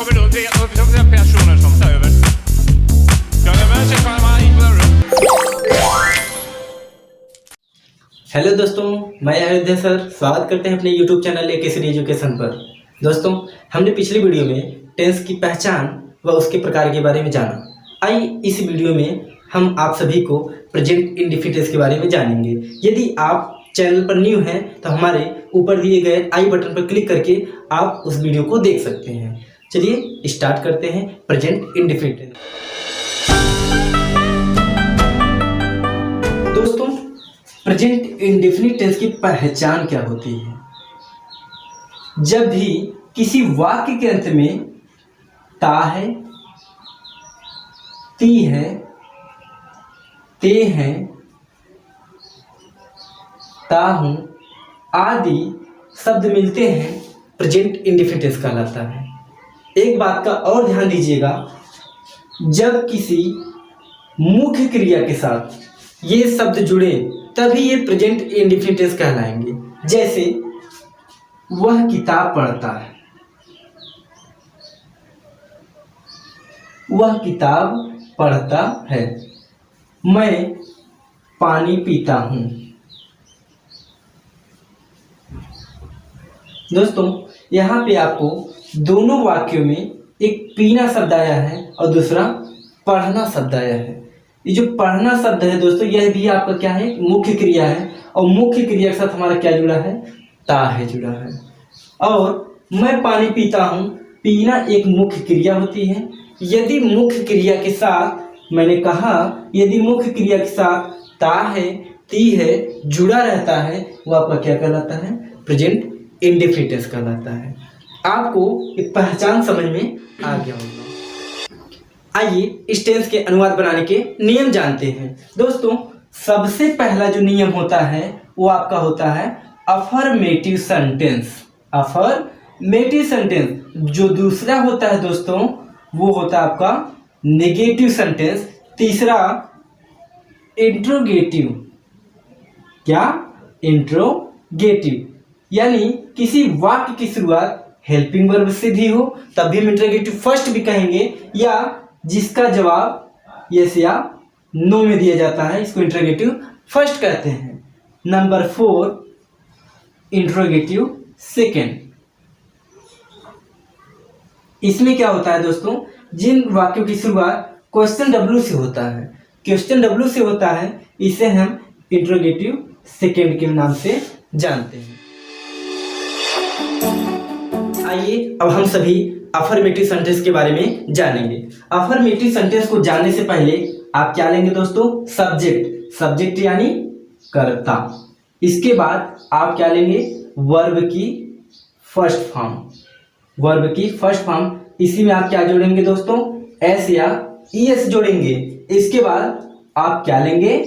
kommer då tre personer som tar över. Jag är med sig själva in på rum. Hello दोस्तों, मैं Ayodhya sir स्वागत करते हैं अपने यूट्यूब चैनल केसरी एजुकेशन पर। दोस्तों, हमने पिछली वीडियो में टेंस की पहचान व उसके प्रकार के बारे में जाना। आइए इस वीडियो में हम आप सभी को प्रेजेंट इंडेफिनिट टेंस के बारे में जानेंगे। यदि आप चैनल पर न्यू हैं तो हमारे ऊपर दिए गए आई बटन पर क्लिक करके आप उस वीडियो को देख सकते हैं। चलिए स्टार्ट करते हैं प्रेजेंट इंडेफिनिट टेंस। दोस्तों, प्रेजेंट इंडेफिनिट टेंस की पहचान क्या होती है? जब भी किसी वाक्य के अंत में ता है, ती है, ते हैं, ता हूं आदि शब्द मिलते हैं, प्रेजेंट इंडेफिनिट टेंस कहलाता है। एक बात का और ध्यान दीजिएगा, जब किसी मुख्य क्रिया के साथ ये शब्द जुड़े तभी ये प्रेजेंट इंडेफिनिट टेंस कहलाएंगे। जैसे वह किताब पढ़ता है, वह किताब पढ़ता है। मैं पानी पीता हूं। दोस्तों, यहाँ पे आपको दोनों वाक्यों में एक पीना शब्द आया है और दूसरा पढ़ना शब्द आया है। ये जो पढ़ना शब्द है दोस्तों, यह भी आपका क्या है? मुख्य क्रिया है। और मुख्य क्रिया के साथ हमारा क्या जुड़ा है? ता है जुड़ा है। और मैं पानी पीता हूँ, पीना एक मुख्य क्रिया होती है। यदि मुख्य क्रिया के साथ, मैंने कहा यदि मुख्य क्रिया के साथ ता है, ती है जुड़ा रहता है, वो आपका क्या कहलाता है? प्रेजेंट इंडेफिनिट टेंस कहलाता है। आपको एक पहचान समझ में आ गया होगा। आइए इस टेंस के अनुवाद बनाने के नियम जानते हैं। दोस्तों, सबसे पहला जो नियम होता है वो आपका होता है अफर्मेटिव सेंटेंस। Affirmative sentence. जो दूसरा होता है दोस्तों, वो होता है आपका नेगेटिव सेंटेंस। तीसरा इंट्रोगेटिव। क्या? इंट्रोगेटिव। यानी किसी वाक्य की शुरुआत हेल्पिंग वर्ब से भी हो तब भी हम इंट्रोगेटिव फर्स्ट भी कहेंगे, या जिसका जवाब यस या नो में दिया जाता है, इसको इंट्रोगेटिव फर्स्ट कहते हैं। Number 4 interrogative second. इसमें क्या होता है दोस्तों? जिन वाक्यों की शुरुआत क्वेश्चन डब्ल्यू से होता है, क्वेश्चन डब्ल्यू से होता है, इसे हम इंट्रोगेटिव सेकेंड के नाम से जानते हैं। आइए अब हम सभी अफर्मेटिव सेंटेंस के बारे में जानेंगे। अफर्मेटिव सेंटेंस को जानने से पहले आप क्या लेंगे दोस्तों? सब्जेक्ट। सब्जेक्ट यानी कर्ता। इसके बाद आप क्या लेंगे? वर्ब की फर्स्ट फॉर्म। वर्ब की फर्स्ट फॉर्म। इसी में आप क्या जोड़ेंगे दोस्तों? एस या ईएस जोड़ेंगे। इसके बाद आप क्या लेंगे?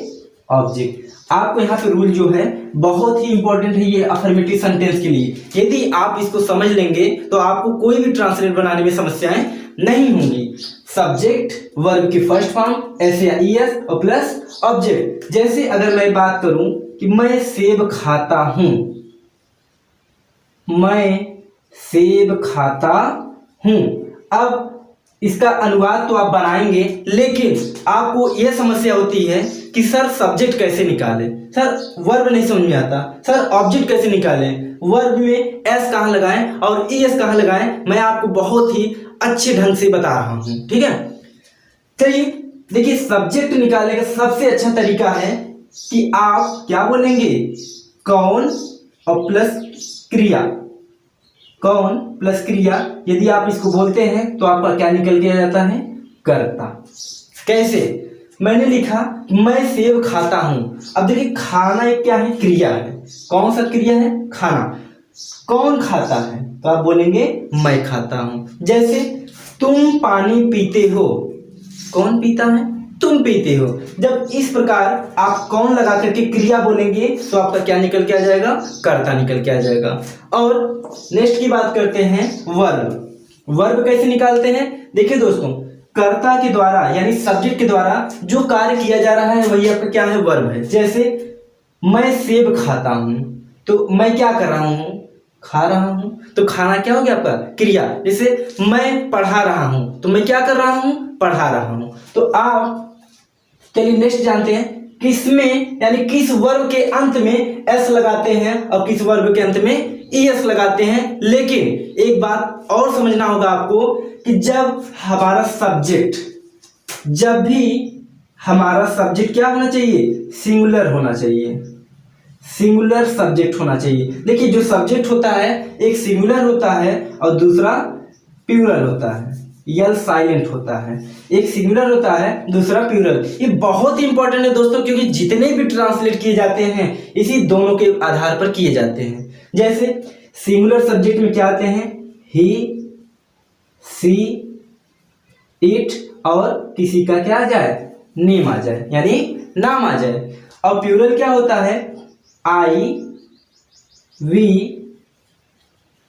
ऑब्जेक्ट। आपको यहाँ पे रूल जो है बहुत ही इंपॉर्टेंट है ये अफर्मेटिव सेंटेंस के लिए। यदि आप इसको समझ लेंगे तो आपको कोई भी ट्रांसलेट बनाने में समस्याएं नहीं होंगी। सब्जेक्ट, वर्ब की फर्स्ट फॉर्म, एस या ईएस और प्लस ऑब्जेक्ट। जैसे अगर मैं बात करूं कि मैं सेब खाता हूं, मैं सेब खाता हूं। अब इसका अनुवाद तो आप बनाएंगे, लेकिन आपको यह समस्या होती है कि सर सब्जेक्ट कैसे निकालें, सर वर्ब नहीं समझ में आता, सर ऑब्जेक्ट कैसे निकालें, वर्ब में एस कहाँ लगाएं और ईएस कहाँ लगाएं। मैं आपको बहुत ही अच्छे ढंग से बता रहा हूं, ठीक है? चलिए देखिए, सब्जेक्ट निकालने का सबसे अच्छा तरीका है कि आप क्या बोलेंगे? कौन और प्लस क्रिया। कौन प्लस क्रिया। यदि आप इसको बोलते हैं तो आपका क्या निकल के आ जाता है? कर्ता। कैसे? मैंने लिखा मैं सेब खाता हूं। अब देखिए, खाना एक क्या है? क्रिया है। कौन सा क्रिया है? खाना। कौन खाता है? तो आप बोलेंगे मैं खाता हूं। जैसे तुम पानी पीते हो। कौन पीता है? तुम पीते हो। जब इस प्रकार आप कौन लगा करके क्रिया बोलेंगे तो आपका क्या निकल के आ जाएगा? कर्ता निकल के आ जाएगा। और नेक्स्ट की बात करते हैं वर्ब। वर्ब कैसे निकालते हैं? देखिए दोस्तों, कर्ता के द्वारा यानी सब्जेक्ट के द्वारा जो कार्य किया जा रहा है वही आपका क्या है? वर्ब है। जैसे मैं सेब खाता हूं, तो मैं क्या कर रहा हूं? खा रहा हूं, तो खाना क्या हो गया आपका क्रिया। जैसे मैं पढ़ा रहा हूं, तो मैं क्या कर रहा हूं, पढ़ा रहा हूं। तो आप चलिए नेक्स्ट जानते हैं, किसमें यानी किस वर्ब के अंत में एस लगाते हैं और किस वर्ब के अंत में ईएस लगाते हैं। लेकिन एक बात और समझना होगा आपको कि जब भी हमारा सब्जेक्ट क्या होना चाहिए, सिंगुलर होना चाहिए, सिंगुलर सब्जेक्ट होना चाहिए। देखिए जो सब्जेक्ट होता है एक सिंगुलर होता है और दूसरा प्लूरल होता है, यल साइलेंट होता है। एक सिंगुलर होता है, दूसरा प्लूरल। ये बहुत इंपॉर्टेंट है दोस्तों, क्योंकि जितने भी ट्रांसलेट किए जाते हैं इसी दोनों के आधार पर किए जाते हैं। जैसे सिंगुलर सब्जेक्ट में क्या आते हैं, ही, सी, इट और किसी का क्या आ जाए, नेम आ जाए, यानी नाम आ जाए। और प्लूरल क्या होता है, आई, वी,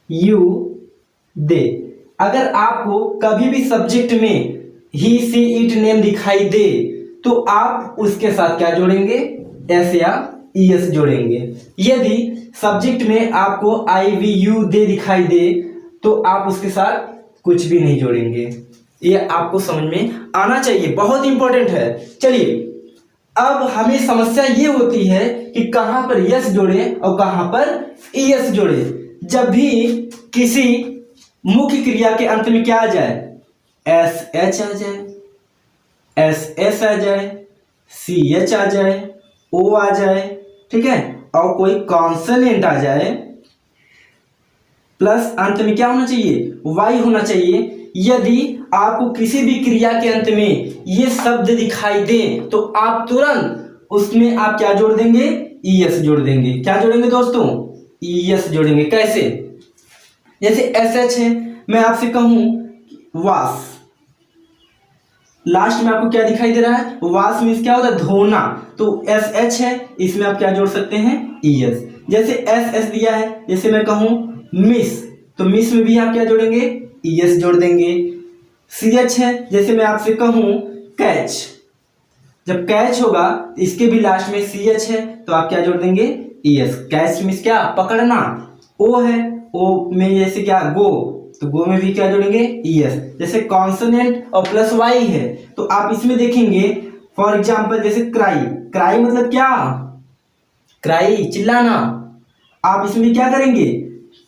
यू, दे। अगर आपको कभी भी सब्जेक्ट में ही, सी, इट, नेम दिखाई दे तो आप उसके साथ क्या जोड़ेंगे, एस या ईएस जोड़ेंगे। यदि सब्जेक्ट में आपको आई, वी, यू, दे दिखाई दे तो आप उसके साथ कुछ भी नहीं जोड़ेंगे। ये आपको समझ में आना चाहिए, बहुत इंपॉर्टेंट है। चलिए अब हमें समस्या ये होती है कि कहां पर यस जोड़े और कहां पर ईएस जोड़े। जब भी किसी मुख्य क्रिया के अंत में क्या आ जाए, एस एच आ जाए, एस एस आ जाए, सी एच आ जाए, ओ आ जाए, ठीक है, और कोई कॉन्सोनेंट आ जाए, प्लस अंत में क्या होना चाहिए, वाई होना चाहिए। यदि आपको किसी भी क्रिया के अंत में ये शब्द दिखाई दे तो आप तुरंत उसमें आप क्या जोड़ देंगे, ईएस जोड़ देंगे। क्या जोड़ेंगे दोस्तों, ईएस जोड़ेंगे। कैसे, जैसे एस एच है, मैं आपसे कहूं वाश, लास्ट में आपको क्या दिखाई दे रहा है, वाश मीन्स क्या होता है, धोना, तो एस एच है, इसमें आप क्या जोड़ सकते हैं, ईएस। जैसे एस एस दिया है, जैसे मैं कहूं मिस, तो मिस में भी आप क्या जोड़ेंगे, ईएस जोड़ देंगे। सी एच है, जैसे मैं आपसे कहूं कैच, जब कैच होगा इसके भी लास्ट में सी एच है तो आप क्या जोड़ देंगे, ईएस। कैच मीन्स क्या, पकड़ना। ओ है, ओ में जैसे क्या गो, तो गो में भी क्या जोड़ेंगे, ईएस। जैसे कॉन्सोनेंट और प्लस वाई है तो आप इसमें देखेंगे, फॉर एग्जाम्पल जैसे क्राई, क्राई मतलब क्या, क्राई चिल्लाना, आप इसमें क्या करेंगे,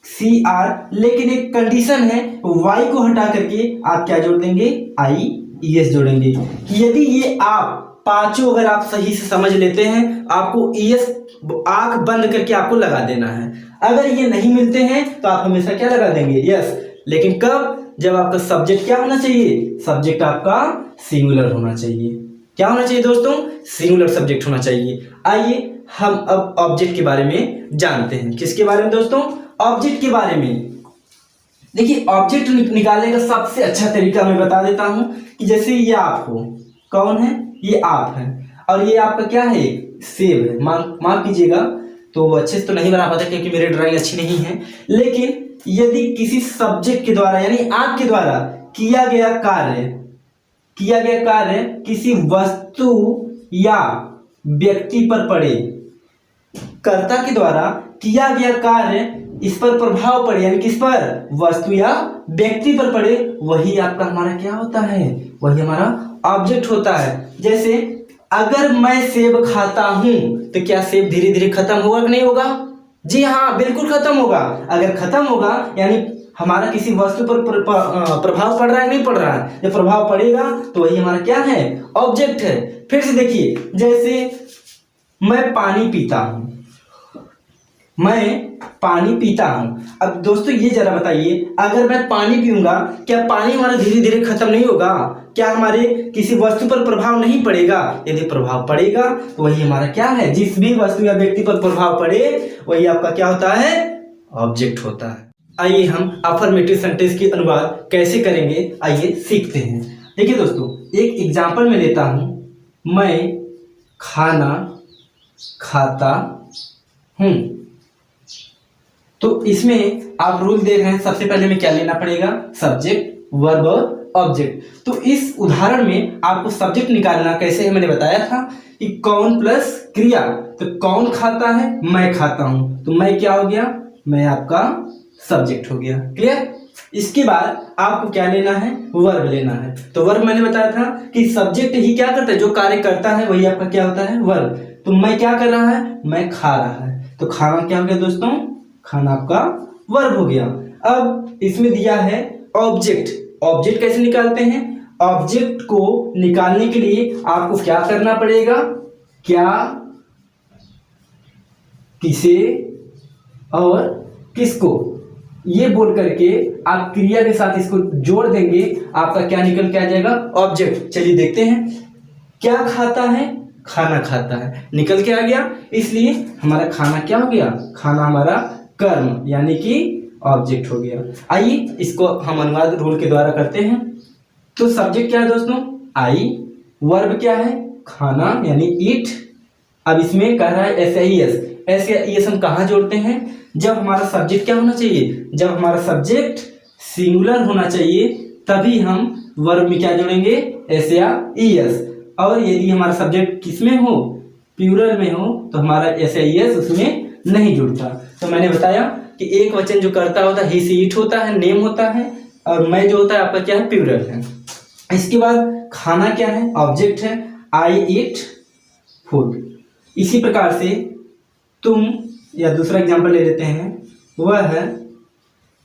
सी आर, लेकिन एक कंडीशन है, वाई को हटा करके आप क्या जोड़ देंगे, आई ईएस जोड़ेंगे। कि यदि ये आप पांचों अगर आप सही से समझ लेते हैं, आपको ईएस आंख बंद करके आपको लगा देना है। अगर ये नहीं मिलते हैं तो आप हमेशा क्या लगा देंगे, यस। लेकिन कब, जब आपका सब्जेक्ट क्या होना चाहिए, सब्जेक्ट आपका सिंगुलर होना चाहिए। क्या होना चाहिए दोस्तों, सिंगुलर सब्जेक्ट होना चाहिए। आइए हम अब ऑब्जेक्ट के बारे में जानते हैं। किसके बारे में दोस्तों, ऑब्जेक्ट के बारे में। देखिए ऑब्जेक्ट निकालने का सबसे अच्छा तरीका मैं बता देता हूं कि जैसे ये आप हो, कौन है, ये आप है, और ये आपका क्या है, सेब है। माफ कीजिएगा, तो अच्छे से तो नहीं बना पाता क्योंकि मेरी ड्राइंग अच्छी नहीं है। लेकिन यदि किसी सब्जेक्ट के द्वारा यानी आपके द्वारा किया गया कार्य किसी वस्तु या व्यक्ति पर पड़े, कर्ता के द्वारा किया गया कार्य इस पर प्रभाव पड़े, यानी किस पर, वस्तु या व्यक्ति पर पड़े, वही आपका हमारा क्या होता है, वही हमारा ऑब्जेक्ट होता है। जैसे अगर मैं सेब खाता हूं तो क्या सेब धीरे धीरे खत्म होगा कि नहीं होगा, जी हाँ बिल्कुल खत्म होगा। अगर खत्म होगा यानी हमारा किसी वस्तु पर प्रभाव पड़ रहा है, नहीं पड़ रहा है, जब प्रभाव पड़ेगा तो वही हमारा क्या है, ऑब्जेक्ट है। फिर से देखिए, जैसे मैं पानी पीता हूं, मैं पानी पीता हूं। अब दोस्तों ये जरा बताइए, अगर मैं पानी पीऊंगा क्या पानी हमारा धीरे धीरे खत्म नहीं होगा, क्या हमारे किसी वस्तु पर प्रभाव नहीं पड़ेगा, यदि प्रभाव पड़ेगा तो वही हमारा क्या है, जिस भी वस्तु या व्यक्ति पर प्रभाव पड़े वही आपका क्या होता है, ऑब्जेक्ट होता है। आइए हम अफर्मेटिव सेंटेंस की अनुवाद कैसे करेंगे, आइए सीखते हैं। देखिए दोस्तों एक एग्जाम्पल में लेता हूं, मैं खाना खाता हूं। तो इसमें आप रूल देख रहे हैं, सबसे पहले में क्या लेना पड़ेगा, सब्जेक्ट, वर्ब और ऑब्जेक्ट। तो इस उदाहरण में आपको सब्जेक्ट निकालना कैसे है, मैंने बताया था कि कौन प्लस क्रिया। तो कौन खाता है, मैं खाता हूं, तो मैं क्या हो गया, मैं आपका सब्जेक्ट हो गया। क्लियर? इसके बाद आपको क्या लेना है, वर्ब लेना है। तो वर्ब मैंने बताया था कि सब्जेक्ट ही क्या करता है, जो कार्य करता है वही आपका क्या होता है, वर्ब। तो मैं क्या कर रहा है, मैं खा रहा है, तो खाना क्या हो गया दोस्तों, खाना आपका वर्ब हो गया। अब इसमें दिया है ऑब्जेक्ट। ऑब्जेक्ट कैसे निकालते हैं, ऑब्जेक्ट को निकालने के लिए आपको क्या करना पड़ेगा, क्या, किसे और किसको, ये बोल करके आप क्रिया के साथ इसको जोड़ देंगे, आपका क्या निकल के आ जाएगा, ऑब्जेक्ट। चलिए देखते हैं, क्या खाता है, खाना खाता है, निकल के आ गया। इसलिए हमारा खाना क्या हो गया, खाना हमारा कर्म यानी कि ऑब्जेक्ट हो गया। आइए इसको हम अनुवाद रूल के द्वारा करते हैं। तो सब्जेक्ट क्या है दोस्तों, आई, वर्ब क्या है, खाना यानी ईट। अब इसमें कह रहा है एस आई एस हम कहाँ जोड़ते हैं, जब हमारा सब्जेक्ट क्या होना चाहिए, जब हमारा सब्जेक्ट सिंगुलर होना चाहिए तभी हम वर्ब में क्या जोड़ेंगे, एस या ई एस। और यदि हमारा सब्जेक्ट किसमें हो, प्लूरल में हो, तो हमारा एस या ई एस उसमें नहीं जुड़ता। तो मैंने बताया कि एक वचन जो करता होता है ही से ईट होता है, नेम होता है, और मैं जो होता है आपका क्या है, प्लूरल है। इसके बाद खाना क्या है, ऑब्जेक्ट है, आई ईट फूड। इसी प्रकार से तुम, या दूसरा एग्जांपल ले लेते हैं, वह है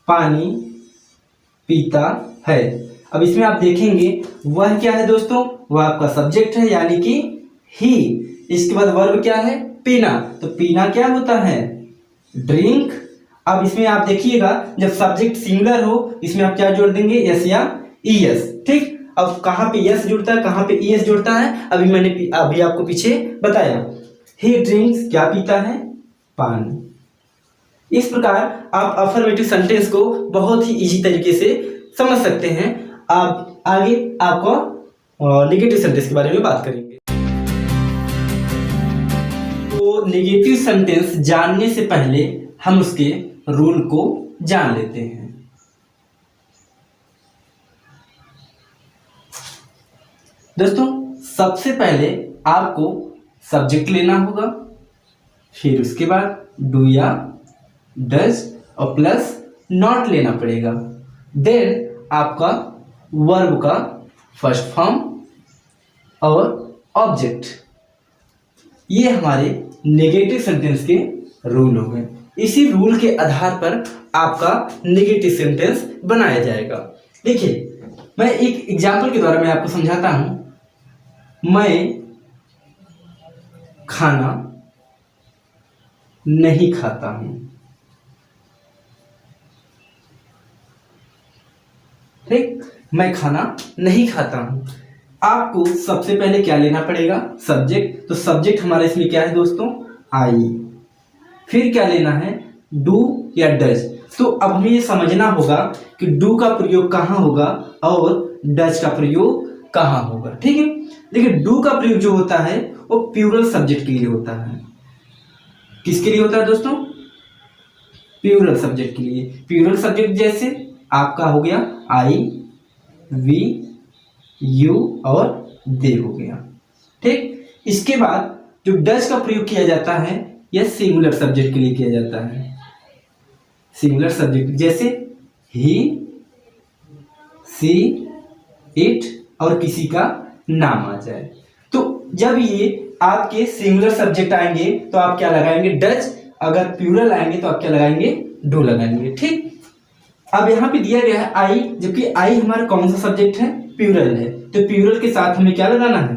पानी पीता है। अब इसमें आप देखेंगे वह क्या है दोस्तों, वह आपका सब्जेक्ट है यानी कि ही। इसके बाद वर्ब क्या है, पीना, तो पीना क्या होता है, ड्रिंक। अब इसमें आप देखिएगा जब सब्जेक्ट सिंगुलर हो इसमें आप क्या जोड़ देंगे, एस या ई एस। ठीक, अब कहाँ पे एस जुड़ता है, कहाँ पे ई एस जुड़ता है, अभी आपको पीछे बताया। ही ड्रिंक्स क्या पीता है, पानी। इस प्रकार आप अफर्मेटिव सेंटेंस को बहुत ही इजी तरीके से समझ सकते हैं। आप आगे आपको नेगेटिव सेंटेंस के बारे में बात करेंगे। तो नेगेटिव सेंटेंस जानने से पहले हम उसके रूल को जान लेते हैं। दोस्तों सबसे पहले आपको सब्जेक्ट लेना होगा, फिर उसके बाद डू या डज और प्लस नॉट लेना पड़ेगा। देन आपका वर्ब का फर्स्ट फॉर्म और ऑब्जेक्ट। ये हमारे नेगेटिव सेंटेंस के रूल हो गए। इसी रूल के आधार पर आपका नेगेटिव सेंटेंस बनाया जाएगा। देखिए मैं एक एग्जाम्पल के द्वारा मैं आपको समझाता हूं। मैं खाना नहीं खाता हूं। ठीक, मैं खाना नहीं खाता हूं। आपको सबसे पहले क्या लेना पड़ेगा, सब्जेक्ट। तो सब्जेक्ट हमारा इसमें क्या है दोस्तों, आई। फिर क्या लेना है, डू या डज। तो अब हमें ये समझना होगा कि डू का प्रयोग कहाँ होगा और डज का प्रयोग कहाँ होगा। ठीक है, देखिए डू का प्रयोग जो होता है वो प्लूरल सब्जेक्ट के लिए होता है। किसके लिए होता है दोस्तों, प्लूरल सब्जेक्ट के लिए। प्लूरल सब्जेक्ट जैसे आपका हो गया आई, वी, यू और दे हो गया। ठीक, इसके बाद जो डज का प्रयोग किया जाता है यह सिंगुलर सब्जेक्ट के लिए किया जाता है। सिंगुलर सब्जेक्ट जैसे ही, सी, इट और किसी का नाम आ जाए। तो जब ये आपके सिंगुलर सब्जेक्ट आएंगे तो आप क्या लगाएंगे, डज। अगर प्लूरल आएंगे तो आप क्या लगाएंगे, डू लगाएंगे। ठीक, अब यहाँ पे दिया गया है आई, जबकि आई हमारा कौन सा सब्जेक्ट है, प्लूरल है। तो प्लूरल के साथ हमें क्या लगाना है,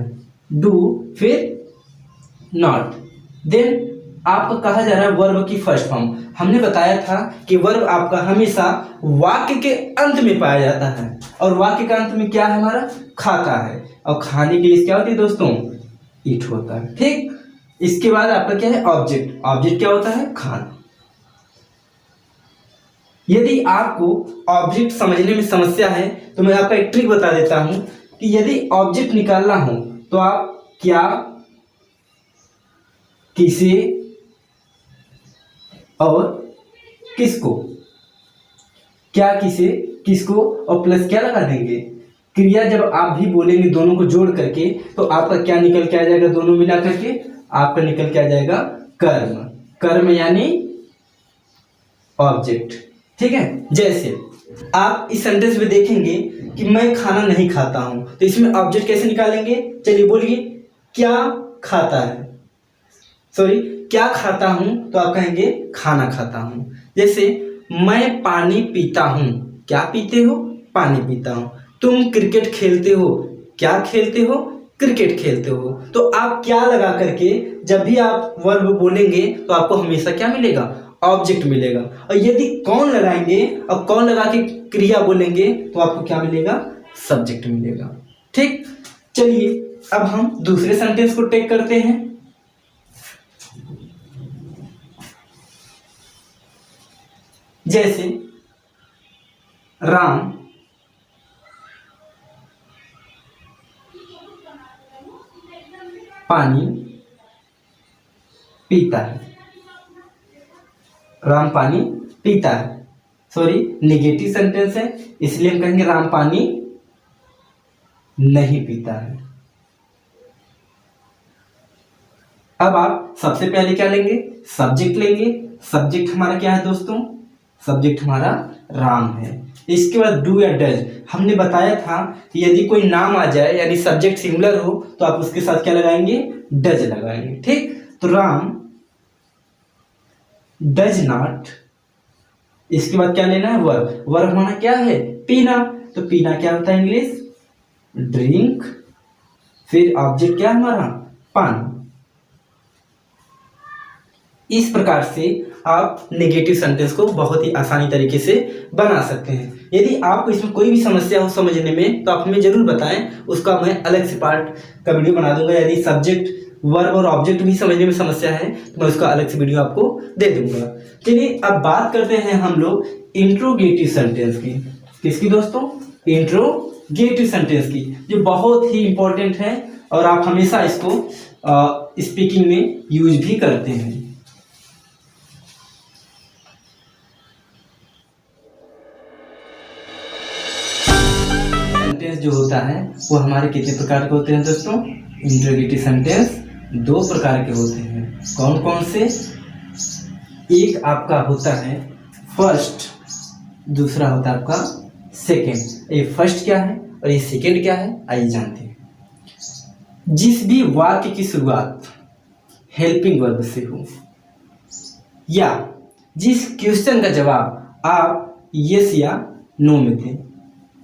डू, फिर नॉट। देन आपका कहा जा रहा है वर्ब की फर्स्ट फॉर्म। हमने बताया था कि वर्ब आपका हमेशा वाक्य के अंत में पाया जाता है, और वाक्य के अंत में क्या है हमारा, खाता है। और खाने के लिए क्या होती है दोस्तों, ईट होता है। ठीक, इसके बाद आपका क्या है, ऑब्जेक्ट। ऑब्जेक्ट क्या होता है, खाना। यदि आपको ऑब्जेक्ट समझने में समस्या है तो मैं आपका एक ट्रिक बता देता हूं कि यदि ऑब्जेक्ट निकालना हो तो आप क्या, किसे और किसको, क्या, किसे, किसको और प्लस क्या लगा देंगे, क्रिया। जब आप भी बोलेंगे दोनों को जोड़ करके तो आपका क्या निकल के आ जाएगा, दोनों मिला करके आपका निकल के आ जाएगा कर्म। कर्म यानी ऑब्जेक्ट। ठीक है। जैसे आप इस सेंटेंस में देखेंगे कि मैं खाना नहीं खाता हूं, तो इसमें ऑब्जेक्ट कैसे निकालेंगे? चलिए बोलिए, क्या खाता है, सॉरी क्या खाता हूं, तो आप कहेंगे खाना खाता हूं। जैसे मैं पानी पीता हूं, क्या पीते हो? पानी पीता हूं। तुम क्रिकेट खेलते हो, क्या खेलते हो? क्रिकेट खेलते हो। तो आप क्या लगा करके जब भी आप वर्ब बोलेंगे तो आपको हमेशा क्या मिलेगा? ऑब्जेक्ट मिलेगा। और यदि कौन लगाएंगे और कौन लगा के क्रिया बोलेंगे तो आपको क्या मिलेगा? सब्जेक्ट मिलेगा। ठीक, चलिए अब हम दूसरे सेंटेंस को टेक करते हैं। जैसे राम पानी पीता है, राम पानी पीता है, सॉरी नेगेटिव सेंटेंस है इसलिए हम कहेंगे राम पानी नहीं पीता है। अब आप सबसे पहले क्या लेंगे? सब्जेक्ट लेंगे। सब्जेक्ट हमारा क्या है दोस्तों? सब्जेक्ट हमारा राम है। इसके बाद डू या डज, हमने बताया था कि यदि कोई नाम आ जाए यानी सब्जेक्ट सिंगुलर हो तो आप उसके साथ क्या लगाएंगे? डज लगाएंगे। ठीक, तो राम डज नॉट, इसके बाद क्या लेना है? वर्ब। वर्ब हमारा क्या है? पीना। तो पीना क्या होता है इंग्लिश? ड्रिंक। फिर ऑब्जेक्ट क्या है हमारा? पानी। इस प्रकार से आप नेगेटिव सेंटेंस को बहुत ही आसानी तरीके से बना सकते हैं। यदि आपको इसमें कोई भी समस्या हो समझने में तो आप हमें जरूर बताएं, उसका मैं अलग से पार्ट का वीडियो बना दूंगा। यदि सब्जेक्ट वर्ब और ऑब्जेक्ट भी समझने में समस्या है तो मैं उसका अलग से वीडियो आपको दे दूंगा। चलिए अब बात करते हैं हम लोग इंट्रोगेटिव सेंटेंस की। किसकी दोस्तों? इंट्रोगेटिव सेंटेंस की, जो बहुत ही इंपॉर्टेंट है और आप हमेशा इसको स्पीकिंग में यूज भी करते हैं। सेंटेंस जो होता है वो हमारे कितने प्रकार के होते हैं दोस्तों? इंट्रोगेटिव सेंटेंस दो प्रकार के होते हैं। कौन कौन से? एक आपका होता है फर्स्ट, दूसरा होता है आपका सेकंड। ये फर्स्ट क्या है और ये सेकंड क्या है, आइए जानते हैं। जिस भी वाक्य की शुरुआत हेल्पिंग वर्ब से हो या जिस क्वेश्चन का जवाब आप यस या नो में दें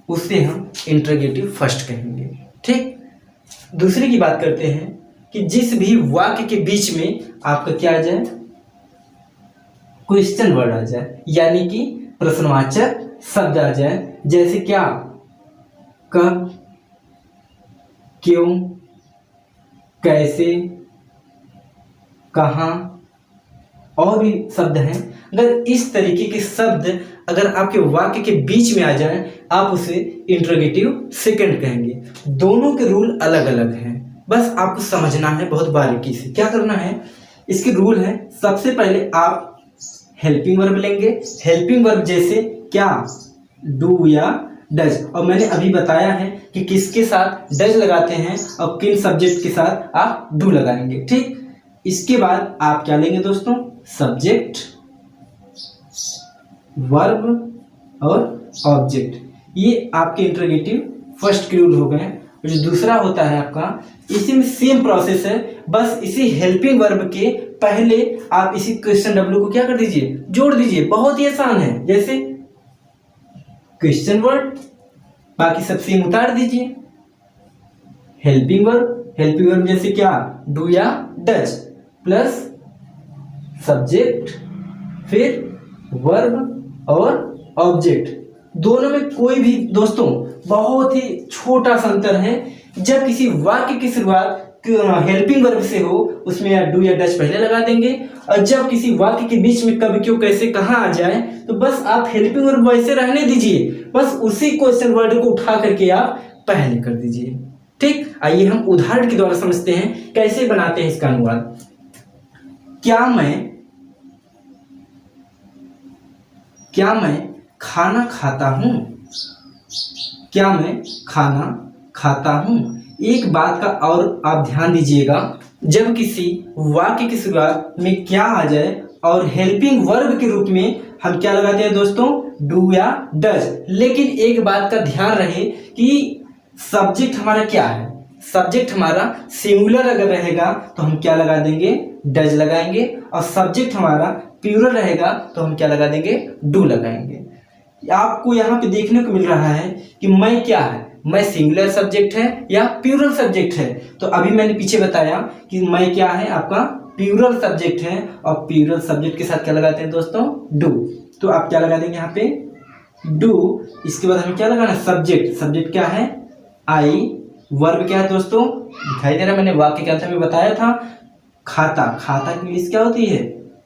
उसे हम इंट्रोगेटिव फर्स्ट कहेंगे। ठीक, दूसरे की बात करते हैं कि जिस भी वाक्य के बीच में आपका क्या आ जाए? क्वेश्चन वर्ड आ जाए, यानी कि प्रश्नवाचक शब्द आ जाए। जैसे क्या? कब, क्यों, कैसे, कहाँ और भी शब्द हैं। अगर इस तरीके के शब्द अगर आपके वाक्य के बीच में आ जाए आप उसे इंट्रोगेटिव सेकंड कहेंगे। दोनों के रूल अलग अलग हैं, बस आपको समझना है बहुत बारीकी से। क्या करना है? इसके रूल है, सबसे पहले आप हेल्पिंग वर्ब लेंगे। हेल्पिंग वर्ब जैसे क्या? डू या डज। और मैंने अभी बताया है कि किसके साथ डज लगाते हैं और किन सब्जेक्ट के साथ आप डू लगाएंगे। ठीक, इसके बाद आप क्या लेंगे दोस्तों? सब्जेक्ट, वर्ब और ऑब्जेक्ट। ये आपके इंट्रोगेटिव फर्स्ट के रूल हो गए। और जो दूसरा होता है आपका, इसी में सेम प्रोसेस है, बस इसी हेल्पिंग वर्ब के पहले आप इसी क्वेश्चन डब्ल्यू को क्या कर दीजिए? जोड़ दीजिए। बहुत ही आसान है। जैसे क्वेश्चन वर्ड, बाकी सब सेम उतार दीजिए। हेल्पिंग वर्ब जैसे क्या? डू या डज प्लस सब्जेक्ट, फिर वर्ब और ऑब्जेक्ट। दोनों में कोई भी दोस्तों बहुत ही छोटा सा अंतर है। जब किसी वाक्य की शुरुआत हेल्पिंग वर्ब से हो उसमें या डू या डज पहले लगा देंगे, और जब किसी वाक्य के बीच में कब, क्यों, कैसे, कहाँ आ जाए तो बस आप हेल्पिंग वर्ब वैसे रहने दीजिए, बस उसी क्वेश्चन वर्ड को उठा करके आप पहले कर दीजिए। ठीक, आइए हम उदाहरण के द्वारा समझते हैं कैसे बनाते हैं इसका अनुवाद। क्या मैं खाना खाता हूं? क्या मैं खाना खाता हूं? एक बात का और आप ध्यान दीजिएगा, जब किसी वाक्य की शुरुआत में क्या आ जाए और हेल्पिंग वर्ब के रूप में हम क्या लगाते हैं दोस्तों, डू या डज। लेकिन एक बात का ध्यान रहे कि सब्जेक्ट हमारा क्या है, सब्जेक्ट हमारा सिंगुलर अगर रहेगा तो हम क्या लगा देंगे, डज लगाएंगे, और सब्जेक्ट हमारा प्लूरल रहेगा तो हम क्या लगा देंगे, डू लगाएंगे। आपको यहाँ पे देखने को मिल रहा है कि मैं क्या है, मैं सिंगुलर सब्जेक्ट है या प्लूरल सब्जेक्ट है। तो अभी मैंने पीछे बताया कि मैं क्या है, आपका प्लूरल सब्जेक्ट है, और प्लूरल सब्जेक्ट के साथ क्या लगाते हैं दोस्तों, डू। तो आप क्या लगा देंगे यहाँ पे, डू। इसके बाद हमें क्या लगाना, सब्जेक्ट, सब्जेक्ट क्या है, आई। वर्ब क्या है दोस्तों, दिखाई दे रहा है, मैंने वाक्य के अंत में बताया था, खाता। खाता की इंग्लिश क्या होती है,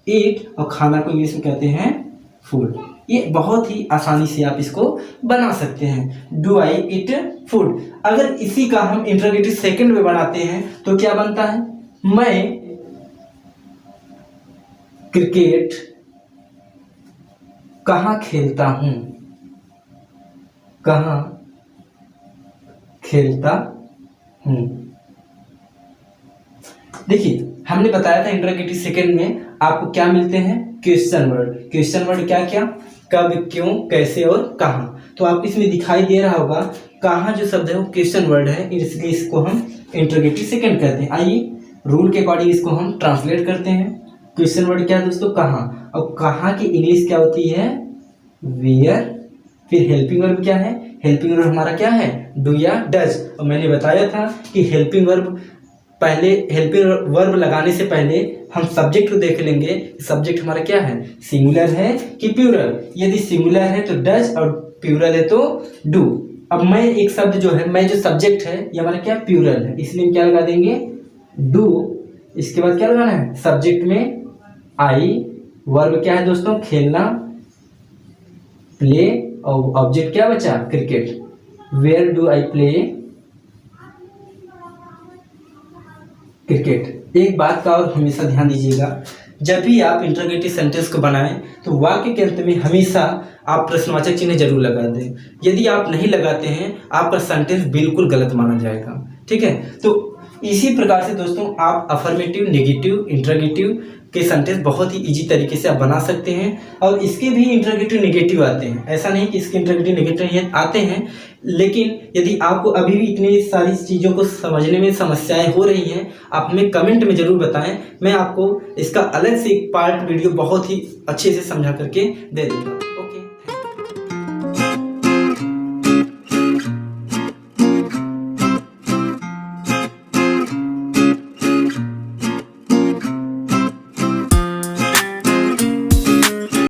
ईट, और खाना को इंग्लिश में कहते हैं फूड। ये बहुत ही आसानी से आप इसको बना सकते हैं, डू आई ईट फूड। अगर इसी का हम इंटरोगेटिव सेकंड में बनाते हैं तो क्या बनता है, मैं क्रिकेट कहाँ खेलता हूं, कहाँ खेलता हूं। देखिए हमने बताया था इंटरोगेटिव सेकंड में आपको क्या मिलते हैं, क्वेश्चन वर्ड। क्वेश्चन वर्ड क्या क्या, कब, क्यों, कैसे और कहाँ। तो आपको इसमें दिखाई दे रहा होगा, कहाँ जो शब्द है वो क्वेश्चन वर्ड है, इसलिए इसको हम इंटरोगेटिव सेकंड कहते हैं। आइए रूल के अकॉर्डिंग इसको हम ट्रांसलेट करते हैं। क्वेश्चन वर्ड क्या है दोस्तों, कहाँ, और कहाँ की इंग्लिश क्या होती है, वेयर। फिर हेल्पिंग वर्ब क्या है, हेल्पिंग वर्ब हमारा क्या है, डू या डज। और मैंने बताया था कि हेल्पिंग वर्ब पहले, हेल्पिंग वर्ब लगाने से पहले हम सब्जेक्ट को देख लेंगे, सब्जेक्ट हमारा क्या है, सिंगुलर है कि प्लूरल। यदि सिंगुलर है तो डज और प्लूरल है तो डू। अब मैं एक शब्द जो है, मैं जो सब्जेक्ट है ये हमारा क्या प्लूरल है, इसलिए हम क्या लगा देंगे, डू। इसके बाद क्या लगाना है, सब्जेक्ट में आई। वर्ब क्या है दोस्तों, खेलना, प्ले, और ऑब्जेक्ट क्या बचा, cricket. Where do I play cricket. एक बात का और हमेशा ध्यान दीजिएगा, जब भी आप इंटरोगेटिव सेंटेंस को बनाएं तो वाक्य के अंत में हमेशा आप प्रश्नवाचक चिन्ह जरूर लगा दें। यदि आप नहीं लगाते हैं आपका सेंटेंस बिल्कुल गलत माना जाएगा, ठीक है। तो इसी प्रकार से दोस्तों आप अफर्मेटिव, नेगेटिव, इंटरोगेटिव के सेंटेंस बहुत ही इजी तरीके से आप बना सकते हैं। और इसके भी इंटरोगेटिव नेगेटिव आते हैं, ऐसा नहीं कि इसके इंटरोगेटिव नेगेटिव आते हैं, लेकिन यदि आपको अभी भी इतनी सारी चीज़ों को समझने में समस्याएं हो रही हैं, आप हमें कमेंट में ज़रूर बताएं। मैं आपको इसका अलग से एक पार्ट वीडियो बहुत ही अच्छे से समझा करके दे दूँगा।